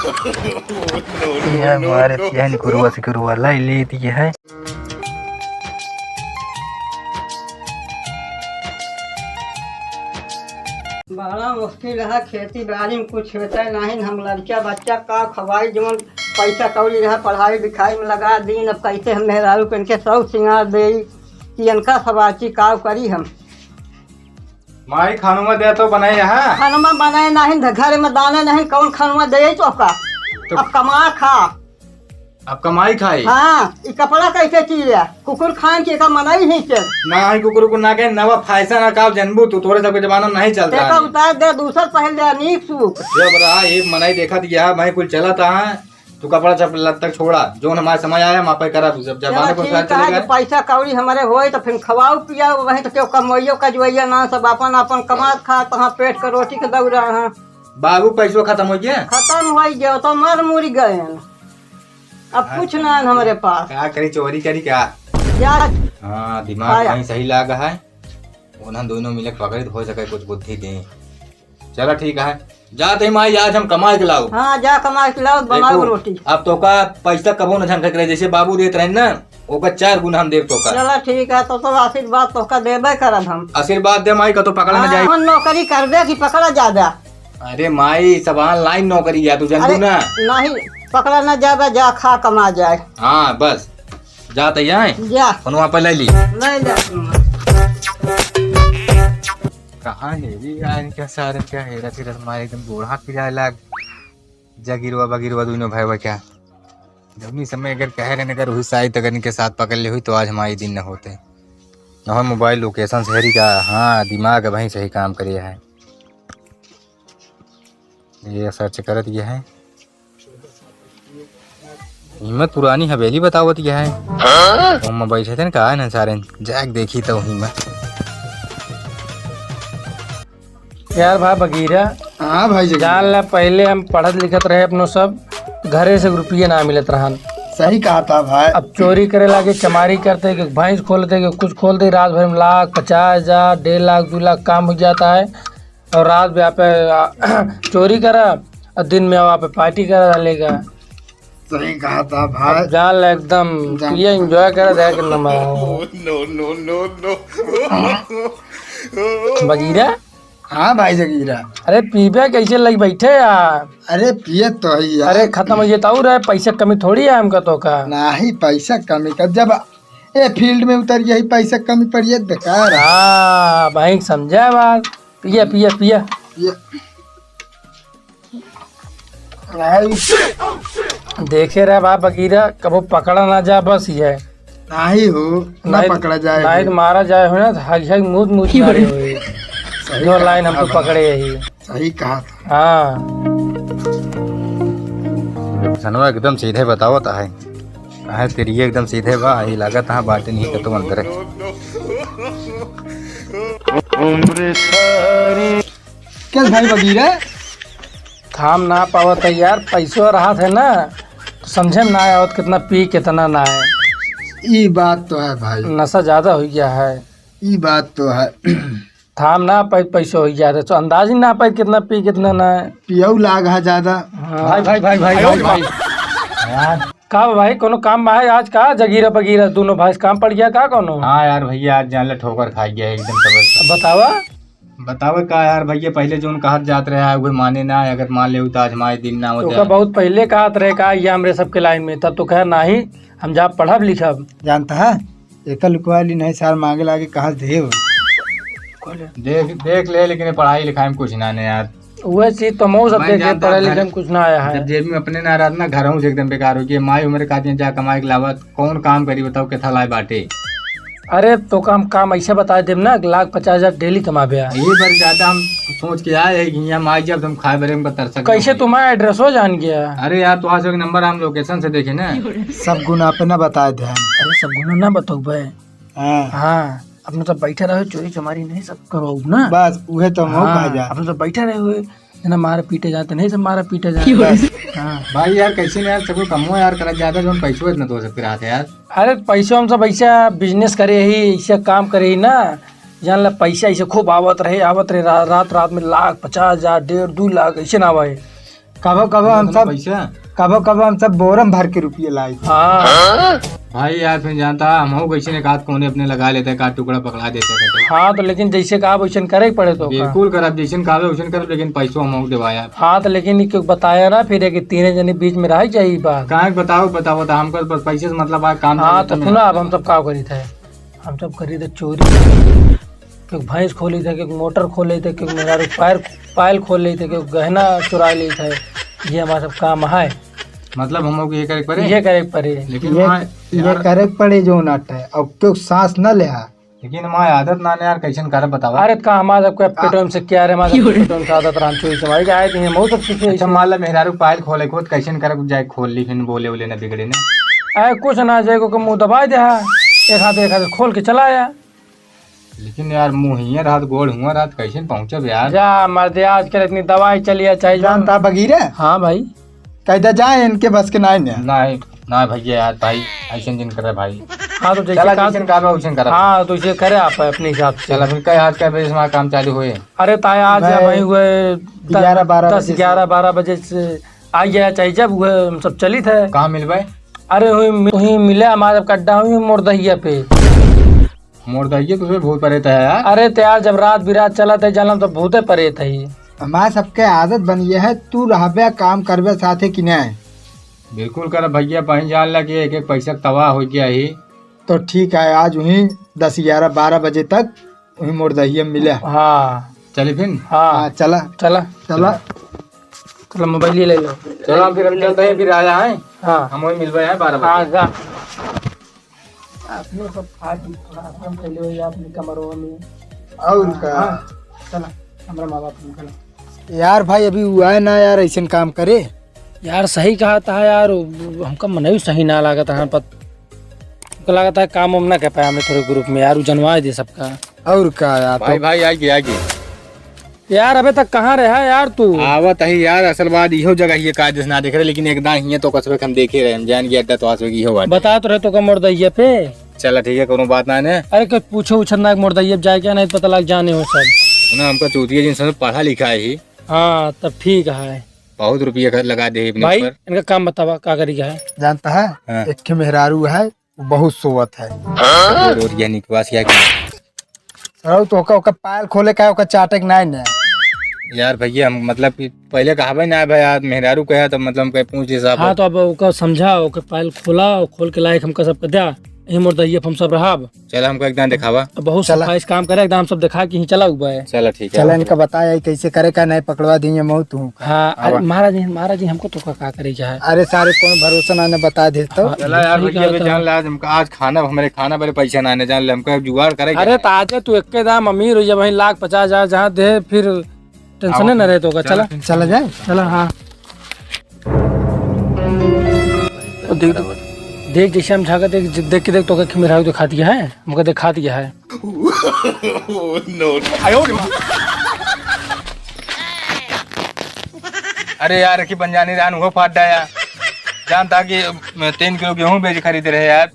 यह हमारे प्यान गुरुआ से गुरुआ लाई ले दिए है। बड़ा मुश्किल है, खेती बाड़ी में कुछ होता है नहीं। हम लड़का बच्चा का खवाई जवन पैसा कौड़ी रहा पढ़ाई लिखाई में लगा दी। अब कैसे हम मेहरारू पेन के सौ सिंगार दे इनका सवाची काव करी हम। माई खानुमा दे तो बनाए यहाँ खानुमा बनाए नहीं, घर में दाने नहीं, कौन खानुमा दे तो का तो अब कमा खा। अब कमाई खाई हाँ, ये कपड़ा कैसे चीज है, कुकुर खान के का मनाई नहीं चल ना ही कुकुर को ना के नवा फैशन ना काव जनबू तू तोरे सबके जमाना में नहीं चलता देखा उतार दे दूसर पहन ले नीक सूख। जब रहा ये मनाई देखा दिया भाई कुल चला था तू कपड़ा चपड़ा तक छोड़ा जो हमारे समय आया वहाँ पे करा तू सब जमाने को साथ चले गए। पैसा कौड़ी हमारे होए तो फिर खवाओ पिया वही तो क्यों कमोइयो कजवैया ना सब अपन अपन कमा खा तहाँ पेट का रोटी के दौड़ा है। बाबू पैसों खत्म हो गया खत्म हो गया तो मर मुर गए। अब कुछ ना है हमारे पास। क्या करी चोरी करी क्या क्या हाँ दिमाग कहीं सही लागा है उन्हें दोनों मिले पकड़े हो सके कुछ बुद्धि दे। चलो ठीक है जाते ही माई आज हम कमा के लाओ। हाँ जा कमा के लाओ बनाओ रोटी। अब तो का पैसा कबो न झंक करे जैसे बाबू देते रहे ना ओका 4 गुना हम देव तो का। चलो ठीक है तो आशीर्वाद तो का देबे करब हम। आशीर्वाद दे माई का तो पकड़ा न जाए। हम नौकरी कर दे कि पकड़ा ज्यादा। अरे माई सब ऑनलाइन नौकरी या तू जानू ना नहीं पकड़ा न जाए जा खा कमा जाए। हाँ बस जाते जाए जा वहाँ पे ले ली ले जा। कहाँ है यार क्या सारे क्या हेरा तेरा तुम्हारे एकदम बूढ़ा पी जाए लाग जगिरवा बगिरवा दोनों भाई बा क्या जब समय अगर कह रहे अगर हुई शायद अगर इनके साथ पकड़ ले हुई तो आज हमारे दिन न होते न मोबाइल लोकेशन शहरी का। हाँ दिमाग वहीं सही काम करे है ये सर्च करत ये है हिम्मत पुरानी हवेली बतावत यह है हम बैठे थे ना कहा ना सारे जाग देखी तो हिम्मत यार भाई बगीरा हाँ भाई जान ला पहले हम पढ़त लिखत रहे अपनो सब घरे से रुपये ना मिलत रहन। सही कहा था भाई। अब चोरी करे लागे चमारी करते कि भैंस खोलते कि कुछ खोलते रात भर में लाख 50,000 1.5 लाख 2 लाख काम हो जाता है और रात में आप चोरी करा और दिन में वहाँ पे पार्टी करा डालेगा। सही कहा था भाई। जान ला एकदम ये एंजॉय करा जाए कि बगीरा। हाँ भाई जगीरा। अरे पीबे कैसे लग बैठे यार। अरे पिए तो ही यार। अरे खत्म हो जाता रहे पैसा कमी थोड़ी है हमका तो का नहीं पैसा कमी कर जब ए फील्ड में उतर यही पैसा कमी पड़ी बेकार। हाँ भाई समझा बात। पिया पिया पिया देखे रहे बाप बगीरा कबो पकड़ा ना जा बस ये नहीं हो ना पकड़ा जाए नहीं तो मारा जाए हो ना हग हग मुँह मुँह मारे हुए दो लाइन हमको पकड़े यही। सही कहा था। हाँ सनवा एकदम सीधे बतावता है तेरी एकदम सीधे बा ही लागत हाँ बाटे नहीं तो अंदर क्या भाई बगीरा थाम ना पावत है यार पैसो रहा था ना तो समझे में ना आवत कितना पी कितना ना है। ये बात तो है भाई। नशा ज्यादा हो गया है। ये बात तो है। थाम ना पाई पैसो हो गया तो अंदाज ही ना पाई कितना पी कितना ना है। पियऊ लाग है ज्यादा। भाई भाई भाई भाई भाई भाई का भाई कोनो काम भाई आज का जगीरा बगीरा दोनों भाई काम पड़ गया का कोनो। हाँ यार भैया आज जान ले ठोकर खा गया एकदम तबीयत। बतावा का यार भैया पहले जो कहत जात रहे वो माने ना अगर मान ले तो आज हमारे दिन ना होता तो बहुत पहले कहत रहे का ये हमरे सबके लाइन में तब तो कह नहीं हम जा पढ़ब लिखब जानता है एक लुकवाली नहीं साल मांगे लागे कहा देव देख ले लेकिन पढ़ाई लिखाई में कुछ ना यार वह चीज तो मऊ सब देखे पढ़े लिखे में कुछ ना आया है। जेब में अपने ना रहत ना घरों से एकदम बेकार हो गया माई उम्र का जा कमाए के लावत कौन काम करी बताओ के लाए बाटे। अरे तो काम ऐसे बता दे ना 1,50,000 डेली कमाबे ये बार ज्यादा हम सोच के आए हैं माई जब तुम खाए बरे में तरस कैसे तुम्हारा एड्रेसो जान गया। अरे यार तो आज नंबर हम लोकेशन से देखे ना सब गुना पे ना बताए थे। अरे सब गुना ना बताओ भाई। हाँ अपने तो बैठे रहे चोरी चमारी नहीं सब करो ना बस उहे तो अपने तो बैठे रहे हुए ना मारा पीटे जाते नहीं सब मारा पीटे जाते। हाँ भाई यार कैसे यार सबको कमो यार करा ज्यादा जो हम पैसों इतना तो सकते रहते यार। अरे पैसों हम सब ऐसा बिजनेस करे ही ऐसा काम करे ही ना जान ला पैसा ऐसे खूब आवत रहे रात रात में 1,50,000 1.5 2 लाख ऐसे ना आवे पैसा कबो हम सब बोरम भर के रुपये लाए। हाँ भाई यार फिर जानता हम कैसे ने काट कोने अपने लगा लेते का टुकड़ा पकड़ा देते कहते। हाँ तो लेकिन जैसे कहा वैसे करे ही पड़े तो का। बिल्कुल करब जैसे कावे वैसे करब लेकिन पैसों हम देवाया। हाँ तो लेकिन क्यों बताया ना फिर कि तीन जने बीच में रह जाई बात। कहाँ बताओ तो हमको बस पैसे से मतलब है काम। हाँ तो सुना अब हम सब का करी थे, हम सब करी थे चोरी, क्योंकि भैंस खोली थे, क्योंकि मोटर खोले थे, क्योंकि मेरा पायल खोल ली थे, क्योंकि गहना चुरा ली थे। ये हमारा सब काम है, मतलब हम लोग ये करे पड़े ये करे पड़े। लेकिन ये करे पड़े जो नट है और क्यों सांस न ले। लेकिन हमारी आदत ना यार कैसे कर बतावा। अरे का हमारा सबको पेट्रोल से क्या रे, हमारा पेट्रोल से आदत राम चोरी चमारी जाए थी हम सब कुछ। अच्छा मान ला मेहरारू पायल खोले खुद कैसे कर जाए खोल ली फिर बोले बोले ना बिगड़े ने। आए कुछ ना जाए को मुंह दबा दे, एक हाथ खोल के चलाया। लेकिन यार मुँह ही रात गोड़ हुआ रात कैसे पहुँचे यार। जा मर्दे आजकल इतनी दवाई चलिए चाहिए जानता बगीरे। हाँ भाई कहता जाए इनके बस के नहीं ना भैया यार भाई ऐसे जिन करे भाई। हाँ तो चला जैसे काबा वैसे करा। हाँ तो इसे करे आप अपने हिसाब से। चला फिर कई आज का बजे हमारा काम चालू हुए। अरे ताया आज वही हुए 11-12 बजे से आ गया चाहिए जब हुए हम सब चली थे। कहाँ मिलवाए। अरे हुई मिले हमारा कड्डा हुई मोरदहिया पे। मोरदहिया तो भूत परे था यार। अरे तैयार जब रात बिरात चला थे जलम तो भूते परे थे। हमारे सबके आदत बनी है तू रहबे काम करबे साथे कि नहीं। बिल्कुल कर भैया पहन जान लगे एक एक पैसा तबाह हो गया ही। तो ठीक है आज वहीं 10-11-12 बजे तक वहीं मोरदहिया मिले। हाँ चले फिर। हाँ चला चला चला चलो मोबाइल ले लो। चलो फिर हम चलते हैं फिर आया है। हाँ हम वही मिलवाए हैं 12 हाँ बजे। जा अपने सब थोड़ा आराम कर लो या अपनी कमरों में। और का चला हमारा माँ बाप निकला। यार भाई अभी हुआ है ना यार ऐसे काम करे। यार सही कहा था यार, हमका मन भी सही ना लगा था। हमको लगा था काम हम ना कर पाए हमें थोड़े ग्रुप में यार जनवा दे सबका। और का यार भाई भाई आगे यार अबे तक कहाँ रहा यार तू। आवत है यार असल बात इहो जगह ये कायदे से ना देख रहे लेकिन एकदम ही तो कसबे हम देखे रहे हम जान गया तो आसवे की इहो बात बता तो रहे तो का मोरदहिया पे। चला ठीक है कोनो बात ना है। अरे कुछ पूछो उछना मोरदहिया जाए क्या नहीं पता लग जाने हो सब ना हमको चौथी जिन सब पढ़ा लिखा है ही। हाँ तब ठीक है। बहुत रुपया लगा दे अपने भाई ऊपर। इनका काम बतावा का करी है। जानता है हाँ। एक के मेहरारू है वो बहुत सोवत है। और यानी के पास क्या सर तो ओका पायल खोले का ओका चाटक नहीं यार भैया हम मतलब कि पहले कहा ना भाई यार मेहरारू कहा तो मतलब हम कहीं पूछ हिसाब। हाँ तो अब ओका समझा ओके पायल खोला और खोल के लायक हमका सबका दिया यही मोरदहिया हम सब रहा। चला हमको एकदम दिखावा। बहुत सफाई काम करे एकदम सब दिखा के ही चला हुआ है। चला ठीक है। चला इनका बताया कैसे करे का नहीं पकड़वा दिए मऊ तू। हाँ अरे महाराज जी हमको तो का करे क्या है। अरे सारे कौन भरोसा ना बता दे तो। चला यार भैया अभी जान ला हमको आज खाना हमारे खाना बड़े पैसा ना आने जान ले हमको जुगाड़ करे। अरे ताजे तू एक दाम अमीर हो जा वही 1,50,000 जहाँ दे फिर टेंशन न रहे तो का। चला चला जाए चला। हाँ देख जैसे हम झाका देख के देख तो मेरा दिखा दिया है हमको दिखा दिया है। अरे यार की बंजानी रान वो फाट डाया जानता कि 3 किलो गेहूं बेच खरीद रहे यार।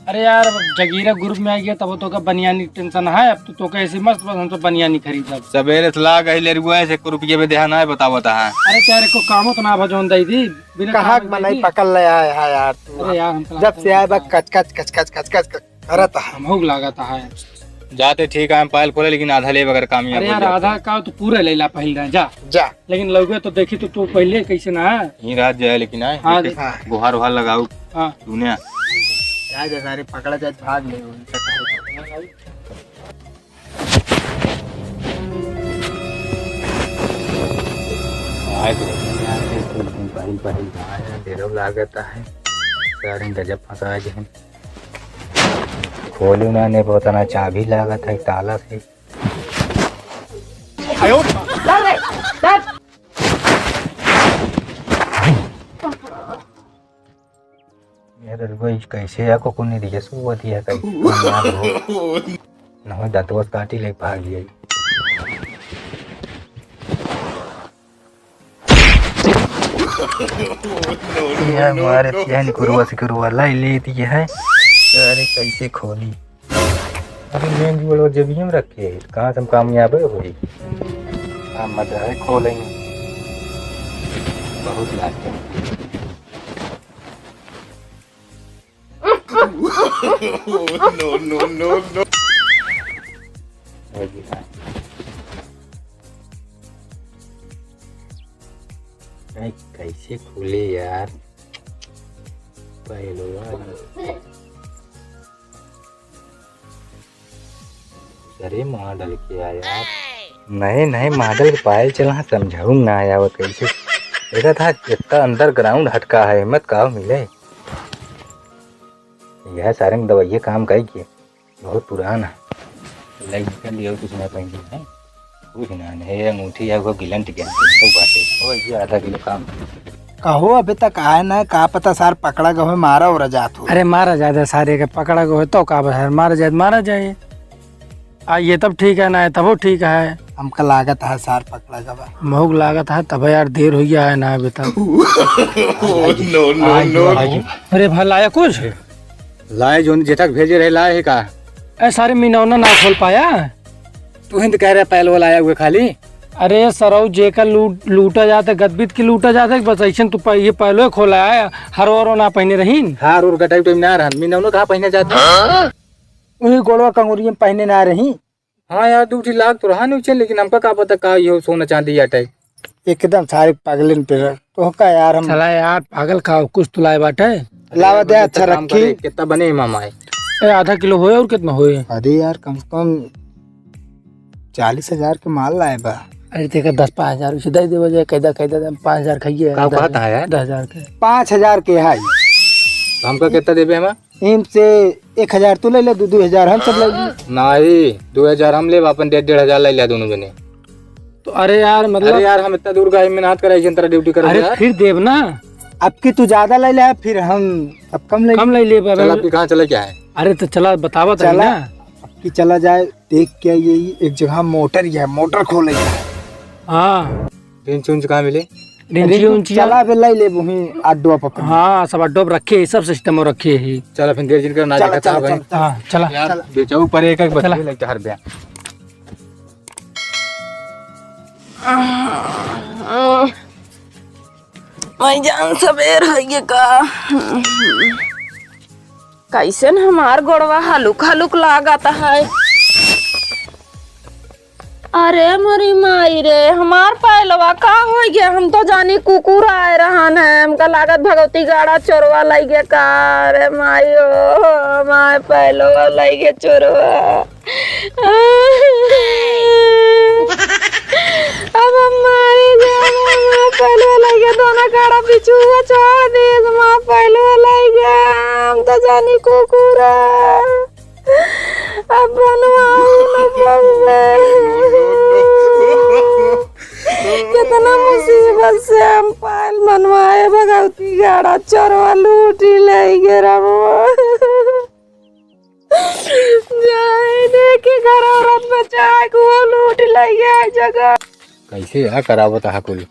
अरे यार जगीरा ग्रुप में आ गया तब तो का बनियानी टेंशन है। अब तो ऐसे मस्त बस हम तो बनियानी खरीद अब सवेरे से ला गई ले रुआ से 1 रुपये में ध्यान है बताओ है। अरे क्या को कामो तो ना भजोन दई थी बिना कहाँ बनाई पकड़ ले आया है यार तू। अरे यार हम जब से आया बा कच कच कच कच कच कच करत है। हम भूख लागत है। जाते ठीक है हम पायल खोले लेकिन आधा ले बगैर काम अरे यार आधा का तो पूरा ले ला पहल रहा जा जा। लेकिन लगे तो देखी तो तू पहले कैसे ना है। ही रात जाए लेकिन आए हाँ गुहार उहार लगाऊ हाँ दुनिया सारे पकड़ा जाए भाग ले। आए तो लागत है सारे गजब फंसा है खोलू ना ने पता ना चाबी लागत है ताला से। कैसे या को नहीं दिया सो दिया न दतवस काटी ले भाग गई। हमारे चैन कुरुआ से कुरुआ लाई लेती है। अरे कैसे खोली अरे मेन बोलो जब हम रखे कहाँ से हम कामयाब हुई मत है खोलेंगे बहुत लाज कैसे खुले यार अरे मॉडल के आया नहीं नहीं मॉडल के पायल चला समझाऊ ना आया वो कैसे देखा था इतना अंडरग्राउंड हटका है हिम्मत कहाँ मिले यह सारे में दवाइयाँ काम करेगी बहुत पुराना लग कर लिया कुछ ना पाएंगे है कुछ ना है अंगूठी या वो गिलन टिकन तो बात है ये आधा किलो काम कहो अभी तक आए ना का पता सार पकड़ा गए मारा और जात हो। अरे मारा जाए सारे का पकड़ा गो तो का बहर मारा जाए ये तब ठीक है ना तब वो ठीक है। हमका लागत है सार पकड़ा गवा महूग लागत है तब यार देर हो गया है ना अभी तक। अरे भाई लाया कुछ लाए जो जेठक भेजे रहे लाए है का ऐ सारे मीनौना ना खोल पाया तू हिंद कह रहा पहले वाला आया हुए खाली। अरे सरऊ जे का लूटा जाता गदबित की लूटा जाता बस ऐसा तू ये पहले खोला है हर और ना पहने रही हार और गटाई तो ना रहन मीनौनो कहाँ पहने जाता वही गोड़वा कंगूरी में पहने ना रही। हाँ यार 2 लाख तो रहा नहीं लेकिन हमका क्या पता का ये सोना चांदी अटैक एकदम सारे पागलन पे तो का यार हम चला यार पागल खाओ कुछ तो लाए बाटे लावा दे अच्छा रखी कितना बने मामा है आधा किलो होए और कितना होए। अरे यार कम से कम 40,000 के माल लाए बा। अरे तेका 10-5,000 उसे दे देव जाए कैदा 5,000 खाइए का कहता है यार 10,000 के 5,000 के है हमका कितना देबे हम इम से 1,000 तू ले ले 2,000 हम सब ले ली नहीं 2,000 हम ले अपन 1,500 ले लिया दोनों जने। तो अरे यार मतलब अरे यार हम इतना दूर का मेहनत कराई जंतरा ड्यूटी कर अरे फिर देव ना अब की तू ज्यादा ले ले फिर हम अब कम ले चल आपकी कहाँ चले क्या है। अरे तो चला बतावा तो चला ना अब की चला जाए देख क्या ये एक जगह मोटर ही है मोटर खोले हाँ रेंच उंच कहाँ मिले रेंची चला बे ले ले वही अड्डा पकड़ हाँ सब अड्डो रखे सब सिस्टम रखे ही चल फिर देर जिनका ना देखा था भाई हाँ चला यार बेचाऊ पर एक एक बच्चे लगता हर ब्याह मैं जान सवेर है का कैसे न हमार गोड़वा हलुक हलुक लागत है। अरे मरी माई रे हमार पहलवा का हो गया हम तो जानी कुकुर आए रहन है हमका लागत भगवती गाड़ा चोरवा लग गया का। अरे माई ओ माय पहलवा लग गया चोरवा अब हमारी जान पहलवा लग गया दोनों गाड़ा पीछू छोड़ दे माँ पहलवा लग गया हम तो जानी कुकुर अब कितना मुसीबत से हम पायल मनवाए भगवती गाड़ा चोरवा लूटी ले गए जाए देखे घर औरत बचाए को लूट ले गया जगह कैसे यार करावत है कुल।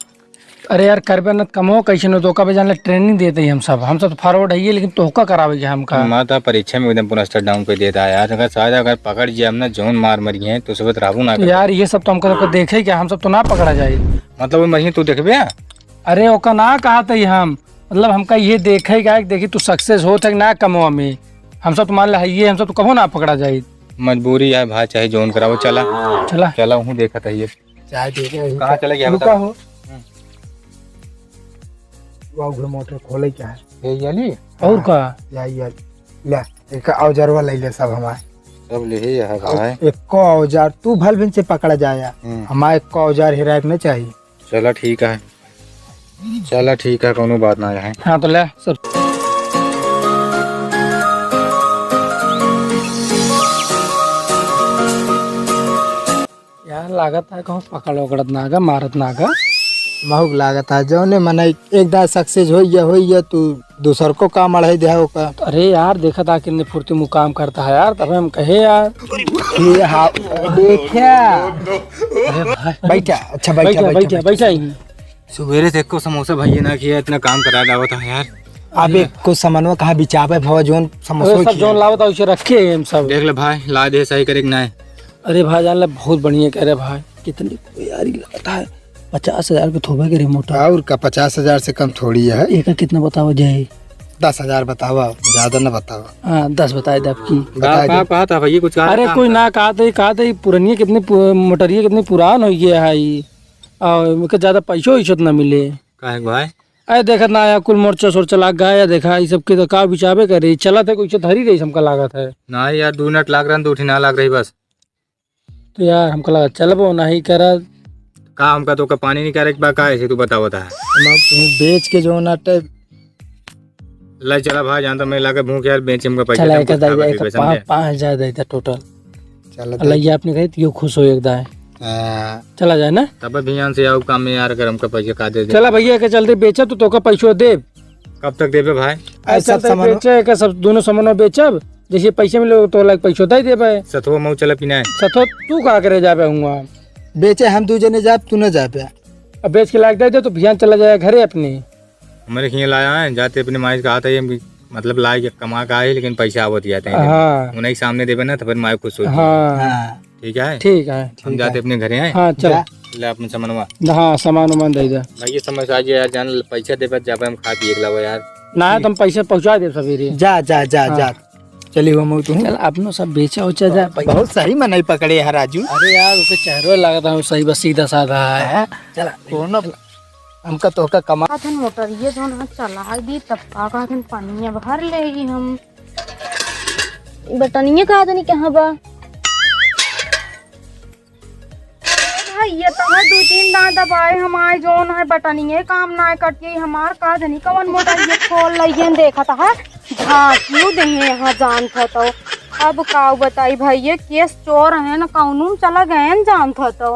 अरे यार करबे न कमो कैसे न तो का जान ट्रेनिंग देते ही हम सब तो फॉरवर्ड है ये लेकिन तोहका करावे हमका माता परीक्षा में एकदम पूरा स्टार्ट डाउन पे देता है यार अगर शायद अगर पकड़ जाए हम ना जोन मार मरी है तो सब राबू ना यार ये सब तो हमका सबको देखे क्या हम सब तो ना पकड़ा जाए मतलब मरी तू देखबे। अरे ओका ना कहा था हम मतलब हमका ये देखे क्या देखी तू सक्सेस हो तक ना कमो में हम सब तो मान ला ये हम सब तो कहो ना पकड़ा जाए मजबूरी है भाई चाहे जोन कराओ चला चला चला हूँ देखा था ये चाय दे दे कहाँ चले गया रुका हो वाह घुड़ मोटर खोले क्या है ये याली और का यार ले एक औजारवा ले ले सब हमारे सब ले है भाई एक को औजार तू भल भिन से पकड़ा जाया हमारे एक को औजार हिराक नहीं चाहिए। चला ठीक है चला ठीक है कोनो बात ना है। हाँ तो ले सब यार लागत है कहूँ पकड़ उकड़त नागा मारत नागा महूक लागत है जौने मन एक दार सक्सेस हो गया तू दूसर को काम अढ़ाई दे का। अरे यार देखा था कितने फुर्ती मुकाम करता है यार तब हम कहे यार ये हाँ देखा बैठा अच्छा बैठा बैठा बैठा सवेरे से को समोसा भाई ना किया इतना काम करा डावा था यार। अब एक कुछ सामानवा कहाँ बिचावे भवा जोन समोसा सब जोन लावत उसे रखे हम सब देख ले भाई ला दे सही करे ना है। अरे भाई जान बहुत बढ़िया कह रहे भाई कितनी यारी लगता है 50,000 के थोबे के रिमोट और का 50,000 से कम थोड़ी है। एक कितना बताओ जाए? 10,000 बतावा, ज्यादा न बतावा। हाँ 10 बताए दे आपकी। कहा था भैया कुछ अरे कोई ना कहा था पुरानी कितनी मोटरिया कितनी पुरान हो गया है और ज्यादा पैसों इज्जत न मिले। काहे भाई अरे देखा ना आया कुल मोर्चा सोर्चा लाग गया देखा ये सब के तो का बिचाबे करे चला था कुछ धरी रही हमका लागत है ना यार 2 मिनट लाग रहा 2 ना लाग रही बस। तो यार हमका लगा चलबो नहीं करा का हमका तो का पानी नहीं करे बा का ऐसे तू बताओ था बेच के जो ना ला चला भाई जानता मैं लाके भूख यार बेच हमका पैसा चला तुमको एक खा के समझे? 5,000 देता टोटल। चल अल्लाह आपने कही तो खुश हो एक दाए चला जाए ना तब ध्यान से आओ काम में यार अगर हमका पैसा का दे चला भैया के चलते बेचा तो का पैसों दे कब तक देबे भाई? ऐसा बेचे के सब दोनों सामान बेचब जैसे पैसे मिले तो लाग पैसों दे देबे। सतवा मऊ चला पीना है सतो तू का करे जाबे हुआ बेचे हम 2 जने जाब तू न जाबे। अब बेच के लाग दे तो भियान चला जाए घरे अपने। हमारे खिया लाया है जाते अपने माई कहा था ये मतलब लाए के कमा का है लेकिन पैसा आवत जाते हैं हाँ उन्हें सामने देबे ना तो फिर माई खुश होती है। हाँ ठीक है ठीक है हम जाते अपने घरे हैं। हाँ चल ले अपने सामानवा हाँ सामान वामान दे दे भाई ये समझ आ जाए यार जान पैसा देबे जाबे हम खा पी एक लाओ यार ना तुम पैसे पहुंचा दे सवेरे। जा जा जा जा चली हो मऊ तू। चल अपनो सब बेचा उचा जा बहुत सही मनई पकड़े है राजू। अरे यार उसके चेहरे लगता है सही बस सीधा साधा है। चला कोनो हमका तो का कमा आथन मोटर ये जो ना चला दी तब का आथन पानी भर लेगी हम बटनिया का आदमी कहाँ बा भाई ये तो है 2-3 दांत दबाए हमारे जोन है बटनिए काम ना करती हमार का धनी कवन मोटर ये खोल लइए देखा था हाँ क्यों दे यहाँ जान था तो अब का बताई भाई ये केस चोर है ना कानून चला गए जान था तो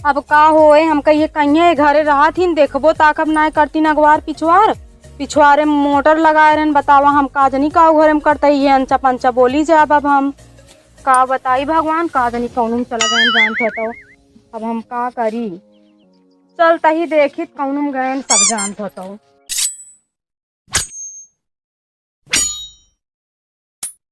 अब का होए हम कहिए कहीं घरे रहा थी देखबो ताकब ना करती अखबार पिछवारे में मोटर लगाए रहन बतावा हम का जनी का घरे में करते ये अंचा पंचा बोली जाए अब हम का बताई भगवान का जनी कानून चला गए जान था तो अब हम का करी चलता ही देखी कानून गए सब जान था तो